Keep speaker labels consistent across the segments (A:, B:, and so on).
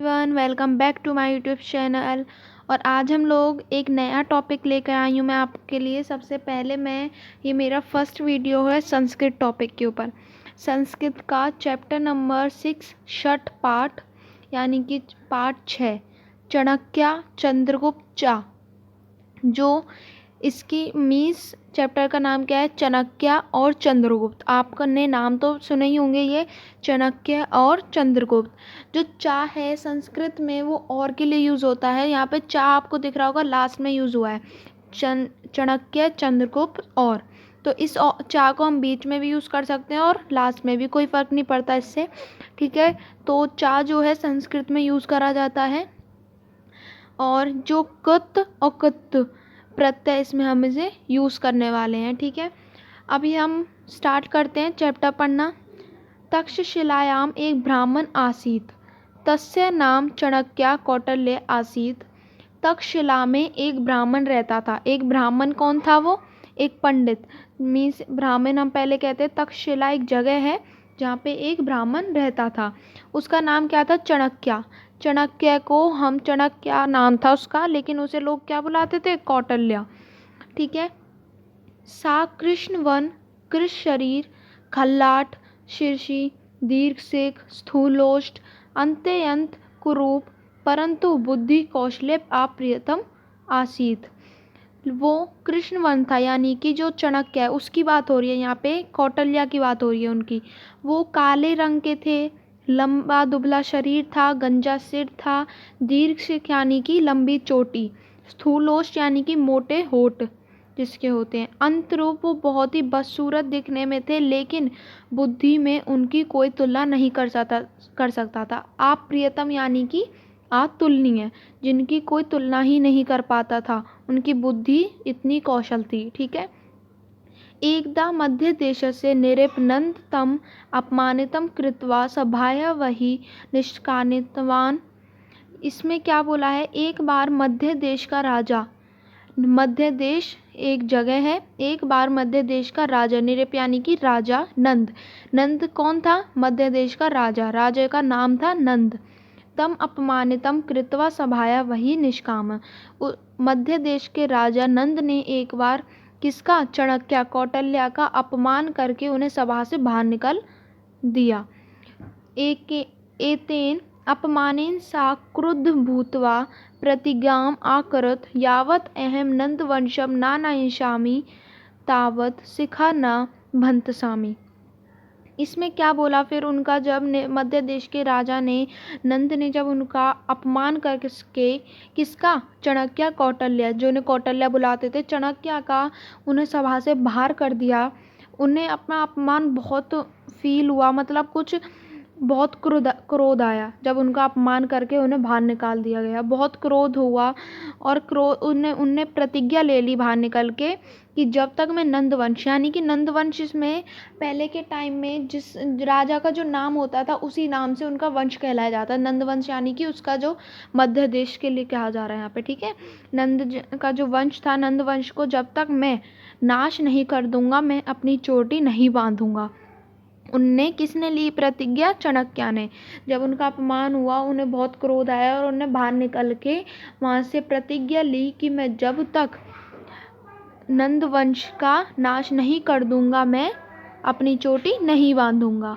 A: Everyone, welcome back to my YouTube channel. और आज हम लोग एक नया टॉपिक लेकर आई हूँ मैं आपके लिए। सबसे पहले ये मेरा फर्स्ट वीडियो है संस्कृत टॉपिक के ऊपर। संस्कृत का चैप्टर नंबर 6 छठ पाठ यानी कि पाठ 6 चाणक्य चंद्रगुप्त चा। जो इसकी मीन्स चैप्टर का नाम क्या है? चाणक्य और चंद्रगुप्त। आपने नाम तो सुने ही होंगे, ये चाणक्य और चंद्रगुप्त। जो चा है संस्कृत में वो और के लिए यूज़ होता है। यहाँ पे चा आपको दिख रहा होगा, लास्ट में यूज़ हुआ है। चाणक्य चंद्रगुप्त और, तो इस चा को हम बीच में भी यूज़ कर सकते हैं और लास्ट में भी, कोई फ़र्क नहीं पड़ता इससे। ठीक है, तो चा जो है संस्कृत में यूज़ करा जाता है। और जो कुत और कुत प्रत्यय इसमें हम इसे यूज़ करने वाले हैं। ठीक है, अभी हम स्टार्ट करते हैं चैप्टर पढ़ना। तक्षशिलायाम एक ब्राह्मण आसीत्, तस्य नाम चाणक्य कौटिल्य आसीत्। तक्षशिला में एक ब्राह्मण रहता था। एक ब्राह्मण कौन था? वो एक पंडित। मीन्स ब्राह्मण हम पहले कहते हैं। तक्षशिला एक जगह है जहाँ पे एक ब्राह्मण रहता था। उसका नाम क्या था? चाणक्य। चाणक्य को हम, चाणक्य नाम था उसका, लेकिन उसे लोग क्या बुलाते थे? कौटिल्य। ठीक है। सा कृष्णवन, कृष शरीर, खल्लाट, शीर्षि, दीर्घसेक, स्थूलोष्ट, अंत्यंत कुरूप, परंतु बुद्धि कौशल्य अप्रियतम आसीत। वो कृष्णवन था, यानी कि जो चाणक्य है उसकी बात हो रही है यहाँ पे, कौटिल्य की बात हो रही है उनकी। वो काले रंग के थे, लंबा दुबला शरीर था, गंजा सिर था, दीर्घ यानी कि लंबी चोटी, स्थूलोष्ट यानी कि मोटे होठ जिसके होते हैं, अंतरूप वो बहुत ही बदसूरत दिखने में थे, लेकिन बुद्धि में उनकी कोई तुलना नहीं कर सकता था। आप प्रियतम यानी कि अतुलनीय, जिनकी कोई तुलना ही नहीं कर पाता था, उनकी बुद्धि इतनी कौशल थी। ठीक है। एकदा मध्य देशस्य निरेपनंद तम अपमानितम कृत्वा सभाया वही निष्कानितवान। इसमें क्या बोला है? एक बार मध्य देश का राजा, मध्य देश एक जगह है, एक बार मध्य देश का राजा, निरेप यानी कि राजा नंद। नंद कौन था? मध्य देश का राजा, राजा का नाम था नंद। तम अपमानितम कृत्वा सभाया वही निष्काम। मध्य देश के राजा नंद ने एक बार किसका? चाणक्य कौटिल्य का अपमान करके उन्हें सभा से बाहर निकल दिया। एक एतेन अपमानेन सा क्रुद्ध भूत्वा प्रतिज्ञाम् आकरत्, यावत् अहं नंदवंशं न नयिष्यामि तावत् शिखा न भंतसामि। इसमें क्या बोला फिर? उनका जब मध्य देश के राजा ने, नंद ने जब उनका अपमान करके, किसका? चाणक्य कौटिल्य, जो उन्हें कौटिल्य बुलाते थे, चाणक्य का उन्हें सभा से बाहर कर दिया। उन्हें अपना अपमान बहुत फील हुआ, मतलब कुछ बहुत क्रोध आया जब उनका अपमान करके उन्हें बाहर निकाल दिया गया। बहुत क्रोध हुआ और उनने प्रतिज्ञा ले ली बाहर निकल के कि जब तक मैं नंदवंश, यानी कि नंदवंश, इसमें पहले के टाइम में जिस राजा का जो नाम होता था उसी नाम से उनका वंश कहलाया जाता है। नंदवंश यानी कि उसका जो मध्य देश के लिए कहा जा रहा है यहाँ पे। ठीक है, नंद का जो वंश था, नंदवंश को जब तक मैं नाश नहीं कर दूंगा, मैं अपनी चोटी नहीं बांधूंगा। उनने, किसने ली प्रतिज्ञा? चाणक्य ने। जब उनका अपमान हुआ, उन्हें बहुत क्रोध आया और उन्हें बाहर निकल के वहाँ से प्रतिज्ञा ली कि मैं जब तक नंदवंश का नाश नहीं कर दूंगा, मैं अपनी चोटी नहीं बांधूंगा।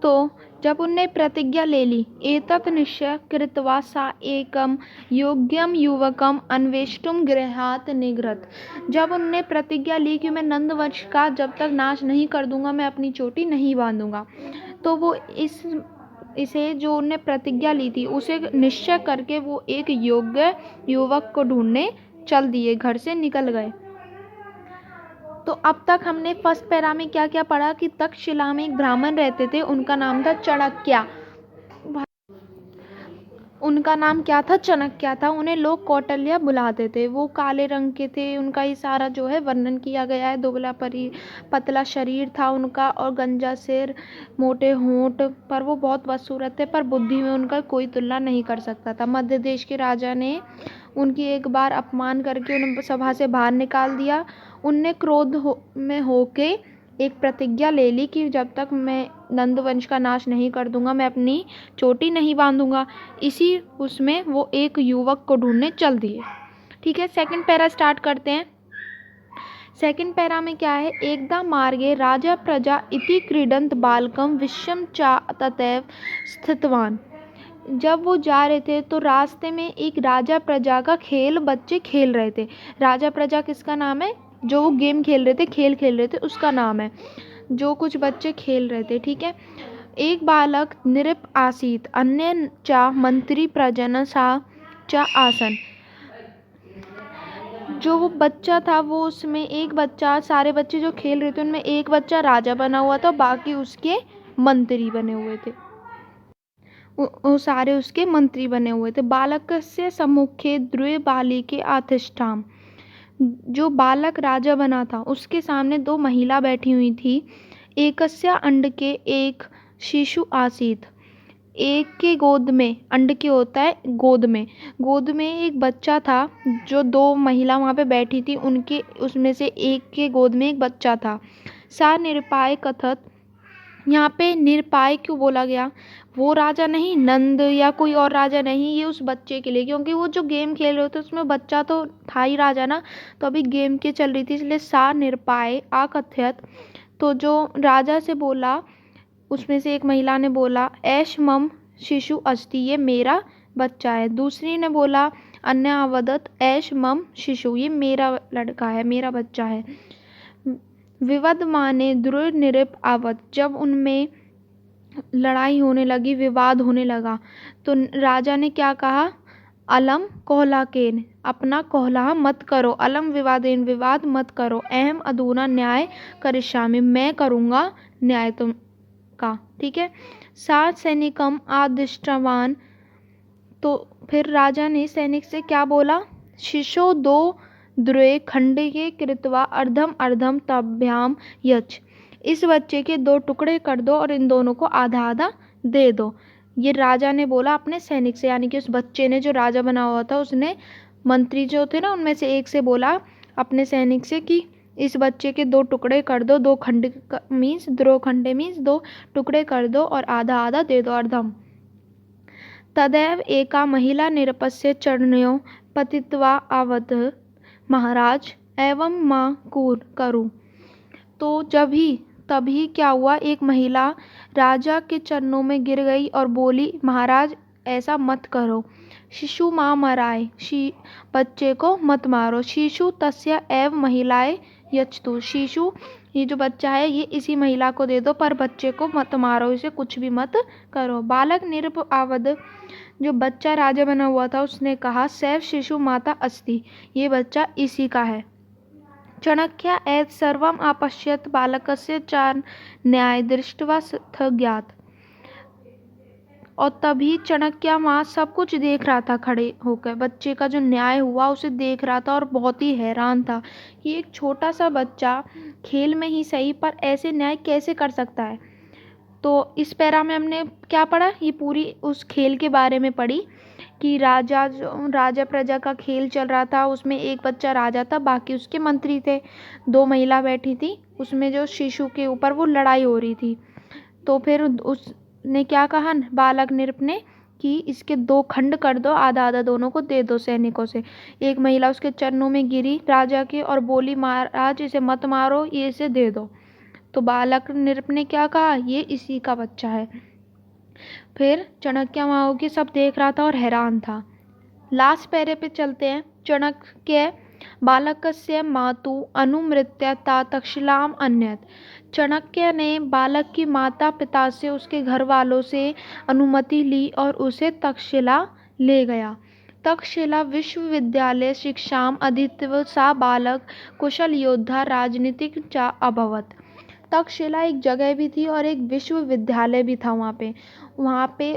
A: तो जब उनने प्रतिज्ञा ले ली, एतत् निश्चय कृत्वा सा एकम योग्यम युवकम अन्वेष्टुम गृहात् निगृहत। जब उनने प्रतिज्ञा ली कि मैं नंदवंश का जब तक नाश नहीं कर दूंगा, मैं अपनी चोटी नहीं बांधूंगा, तो वो इसे जो उनने प्रतिज्ञा ली थी उसे निश्चय करके वो एक योग्य युवक को ढूंढने चल दिए, घर से निकल गए। तो अब तक हमने फर्स्ट पैरा में क्या क्या पढ़ा कि तक्षशिला में एक ब्राह्मण रहते थे, उनका नाम था चाणक्य। उनका नाम क्या था? चाणक्य था। उन्हें लोग कौटिल्य बुलाते थे। वो काले रंग के थे। उनका ही सारा जो है वर्णन किया गया है। दुबला पतला शरीर था उनका और गंजा सिर, मोटे होंठ, पर वो बहुत बदसूरत थे, पर बुद्धि में उनका कोई तुलना नहीं कर सकता था। मध्य देश के राजा ने उनकी एक बार अपमान करके उन्हें सभा से बाहर निकाल दिया। उनने क्रोध में होके एक प्रतिज्ञा ले ली कि जब तक मैं नंद वंश का नाश नहीं कर दूंगा, मैं अपनी चोटी नहीं बांधूंगा। इसी उसमें वो एक युवक को ढूंढने चल दिए। ठीक है, सेकंड पैरा स्टार्ट करते हैं। सेकंड पैरा में क्या है, एकदा मार्गे राजा प्रजा इति क्रीडंत बालकम विश्वम चा ततैव स्थितवान। जब वो जा रहे थे तो रास्ते में एक राजा प्रजा का खेल बच्चे खेल रहे थे। राजा प्रजा किसका नाम है, जो वो गेम खेल रहे थे, खेल खेल रहे थे, उसका नाम है, जो कुछ बच्चे खेल रहे थे। ठीक है, एक बालक नृप आसीत अन्य चा मंत्री प्रजन सा चा आसन। जो वो बच्चा था वो उसमें एक बच्चा, सारे बच्चे जो खेल रहे थे उनमें एक बच्चा राजा बना हुआ था, बाकी उसके मंत्री बने हुए थे। वो सारे उसके मंत्री बने हुए थे। बालकस्य सम्मुखे द्वे बालिके आतिष्ठाम। जो बालक राजा बना था उसके सामने दो महिला बैठी हुई थी। एकस्य अंड के एक शिशु आसीत। एक के गोद में, अंड के होता है गोद में एक बच्चा था। जो दो महिला वहाँ पे बैठी थी उनके उसमें से एक के गोद में एक बच्चा था। सा निरपाय कथत। यहाँ पे निरपाय क्यों बोला गया, वो राजा नहीं, नंद या कोई और राजा नहीं, ये उस बच्चे के लिए, क्योंकि वो जो गेम खेल रहे थे उसमें बच्चा तो था ही राजा ना, तो अभी गेम के चल रही थी, इसलिए सा निरपाय आकथ्यत। तो जो राजा से बोला उसमें से एक महिला ने बोला ऐश मम शिशु अस्ति, ये मेरा बच्चा है। दूसरी ने बोला अन्य अवदत ऐश मम शिशु, ये मेरा लड़का है, मेरा बच्चा है। विवद माने द्रुर निरिप आवत। जब उनमें लड़ाई होने लगी, विवाद होने लगा, तो राजा ने क्या कहा, अलम कोहलाकेन, अपना कोहला मत करो, अलम विवादेन, विवाद मत करो, अहम अधूना न्याय करिष्यामि, मैं करूँगा न्याय तुम का। ठीक है, सात सैनिकम आदिष्टवान। तो फिर राजा ने सैनिक से क्या बोला, शिशो दो द्वे खंडे कृत्वा अर्धम अर्धम तभ्याम यच। इस बच्चे के दो टुकड़े कर दो और इन दोनों को आधा आधा दे दो। ये राजा ने बोला अपने सैनिक से, यानी कि उस बच्चे ने, जो राजा बना हुआ था, उसने मंत्री जो थे ना उनमें से एक से बोला अपने सैनिक से कि इस बच्चे के दो टुकड़े कर दो, दो खंड मीन्स द्रो खंडे मीन्स दो टुकड़े कर दो और आधा आधा दे दो, अर्धम। तदैव एका महिला निरपस्य चरणयों पतित्वा आवत महाराज एवं माँ कूर करूँ। तो तभी क्या हुआ, एक महिला राजा के चरणों में गिर गई और बोली महाराज ऐसा मत करो, शिशु माँ मराए, बच्चे को मत मारो, शिशु तस्य एव महिलाए यचतु, शिशु ये जो बच्चा है ये इसी महिला को दे दो, पर बच्चे को मत मारो, इसे कुछ भी मत करो। बालक निरप आवद, जो बच्चा राजा बना हुआ था उसने कहा सैव शिशु माता अस्ति, ये बच्चा इसी का है। चाणक्य एत सर्वम आपश्यत बालकस्य चार न्याय दृष्टवा ज्ञात। और तभी चाणक्य वहाँ सब कुछ देख रहा था, खड़े होकर बच्चे का जो न्याय हुआ उसे देख रहा था और बहुत ही हैरान था कि एक छोटा सा बच्चा खेल में ही सही पर ऐसे न्याय कैसे कर सकता है। तो इस पैरा में हमने क्या पढ़ा, ये पूरी उस खेल के बारे में पढ़ी कि राजा प्रजा का खेल चल रहा था, उसमें एक बच्चा राजा था, बाकी उसके मंत्री थे, दो महिला बैठी थी, उसमें जो शिशु के ऊपर वो लड़ाई हो रही थी। तो फिर उसने क्या कहा बालक नृप ने कि इसके दो खंड कर दो, आधा आधा दोनों को दे दो सैनिकों से। एक महिला उसके चरणों में गिरी राजा के और बोली महाराज इसे मत मारो, ये इसे दे दो। तो बालक नृप ने क्या कहा, ये इसी का बच्चा है। फिर चाणक्य वहाँ होके सब देख रहा था और हैरान था। लास्ट पैरे पे चलते हैं। चाणक्य बालकस्य मातु अनुमृत्य ता तक्षशिलाम अन्यत। चाणक्य ने बालक की माता पिता से, उसके घर वालों से अनुमति ली और उसे तक्षशिला ले गया। तक्षशिला विश्वविद्यालय शिक्षाम अधीत्य सा बालक कुशल योद्धा राजनीतिक चा अभवत। तक्षशिला एक जगह भी थी और एक विश्वविद्यालय भी था वहाँ पे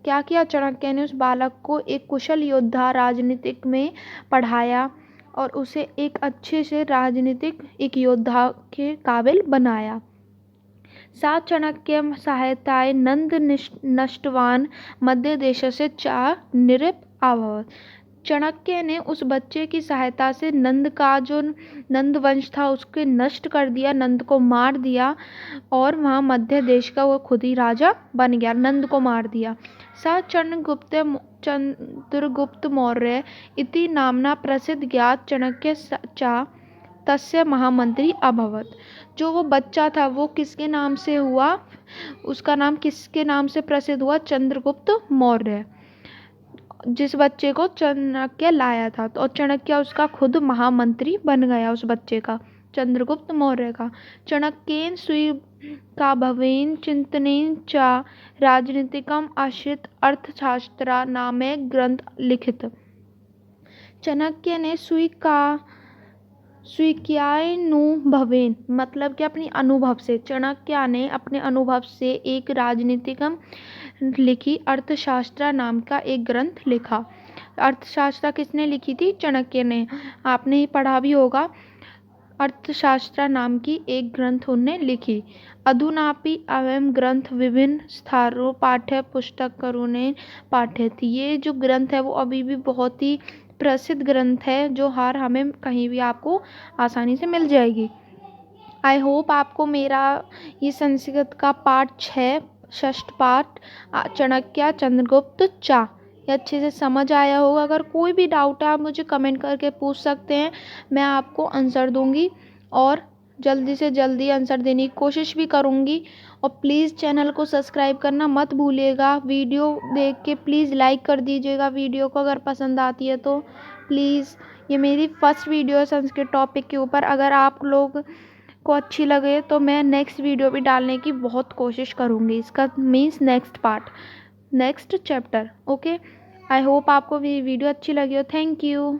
A: क्या किया चाणक्य ने, उस बालक को एक कुशल योद्धा राजनीतिक में पढ़ाया और उसे एक अच्छे से राजनीतिक एक योद्धा के काबिल बनाया। सात चाणक्य सहायताएं नंद नष्टवान मध्य देश से चा निरिप अभवत। चाणक्य ने उस बच्चे की सहायता से नंद का जो नंद वंश था उसके नष्ट कर दिया, नंद को मार दिया और वहाँ मध्य देश का वो खुद ही राजा बन गया, नंद को मार दिया। स चंद्रगुप्त मौर्य इति नामना प्रसिद्ध ज्ञात चाणक्य चा तस्य महामंत्री अभवत। जो वो बच्चा था वो किसके नाम से हुआ, उसका नाम किसके नाम से प्रसिद्ध हुआ, चंद्रगुप्त मौर्य। जिस बच्चे को चाणक्य लाया था तो चाणक्य उसका खुद महामंत्री बन गया, उस बच्चे का, चंद्रगुप्त मौर्य का। चाणक्येन स्वी का भवेन चिंतनेन च राजनीतिकम आश्रित अर्थशास्त्रा नामे ग्रंथ लिखित। चाणक्य ने स्वीक्यानुभवेन मतलब कि अपनी अनुभव से, चाणक्य ने अपने अनुभव से एक राजनीतिकम लिखी, अर्थशास्त्र नाम का एक ग्रंथ लिखा। अर्थशास्त्र किसने लिखी थी, चाणक्य ने। आपने ही पढ़ा भी होगा, अर्थशास्त्र नाम की एक ग्रंथ उन्होंने लिखी। अधुनापि अयं ग्रंथ विभिन्न स्थानों पाठ्य पुस्तकों ने पाठित। ये जो ग्रंथ है वो अभी भी बहुत ही प्रसिद्ध ग्रंथ है, जो हर हमें कहीं भी आपको आसानी से मिल जाएगी। आई होप आपको मेरा ये संस्कृत का पार्ट 6 षष्ठ पाठ चाणक्य चंद्रगुप्त चा ये अच्छे से समझ आया होगा। अगर कोई भी डाउट है आप मुझे कमेंट करके पूछ सकते हैं, मैं आपको आंसर दूंगी और जल्दी से जल्दी आंसर देने की कोशिश भी करूंगी। और प्लीज़ चैनल को सब्सक्राइब करना मत भूलिएगा। वीडियो देख के प्लीज़ लाइक कर दीजिएगा वीडियो को, अगर पसंद आती है तो प्लीज़। ये मेरी फर्स्ट वीडियो है संस्कृत टॉपिक के ऊपर। अगर आप लोग को अच्छी लगे तो मैं नेक्स्ट वीडियो भी डालने की बहुत कोशिश करूँगी। इसका means next part, next chapter. Okay, I hope आपको वीडियो अच्छी लगी हो। Thank you.